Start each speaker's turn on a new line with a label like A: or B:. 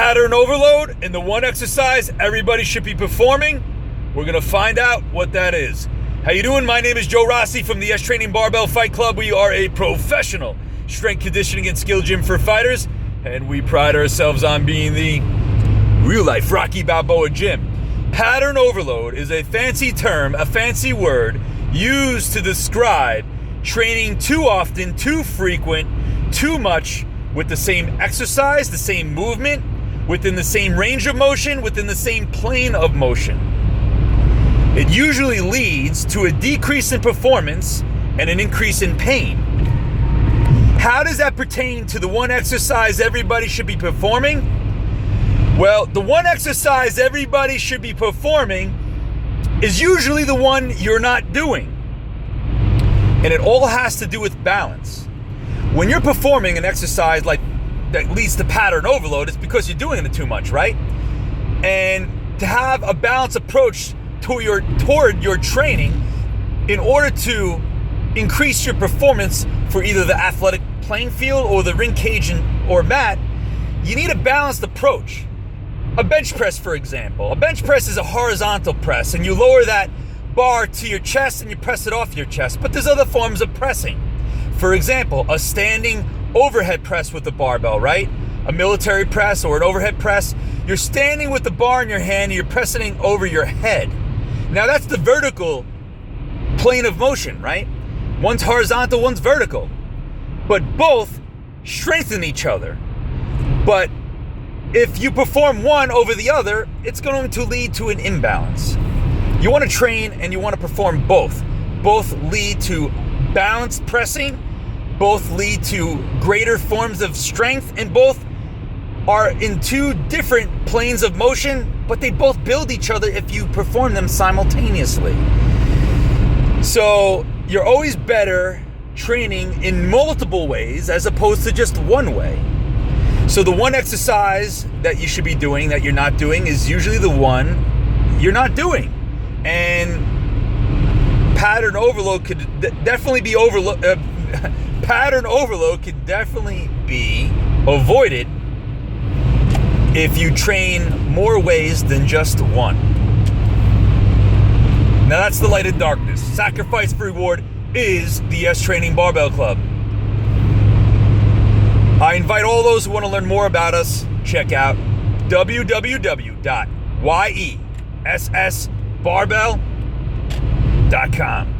A: pattern overload in the one exercise everybody should be performing? We're going to find out what that is. How you doing? My name is Joe Rossi from the YESS Training Barbell Fight Club. We are a professional strength conditioning and skill gym for fighters, and we pride ourselves on being the real-life Rocky Balboa gym. Pattern overload is a fancy term, a fancy word used to describe training too often, too frequent, too much with the same exercise, the same movement, within the same range of motion, within the same plane of motion. It usually leads to a decrease in performance and an increase in pain. How does that pertain to the one exercise everybody should be performing? Well, the one exercise everybody should be performing is usually the one you're not doing. And it all has to do with balance. When you're performing an exercise like that leads to pattern overload, it's because you're doing it too much, right? And to have a balanced approach toward your training in order to increase your performance for either the athletic playing field or the ring cage or mat, you need a balanced approach. A bench press, for example. A bench press is a horizontal press, and you lower that bar to your chest and you press it off your chest. But there's other forms of pressing. For example, a standing overhead press with a barbell, right? A military press or an overhead press. You're standing with the bar in your hand and you're pressing it over your head. Now that's the vertical plane of motion, right? One's horizontal, one's vertical. But both strengthen each other. But if you perform one over the other, it's going to lead to an imbalance. You want to train and you want to perform both. Both lead to balanced pressing, both lead to greater forms of strength, and both are in two different planes of motion, but they both build each other if you perform them simultaneously. So you're always better training in multiple ways as opposed to just one way. So the one exercise that you should be doing that you're not doing is usually the one you're not doing. And pattern overload could definitely be pattern overload could definitely be avoided if you train more ways than just one. Now that's the light of darkness. Sacrifice for reward is the YESS Training Barbell Club. I invite all those who want to learn more about us, check out www.yessbarbell.com.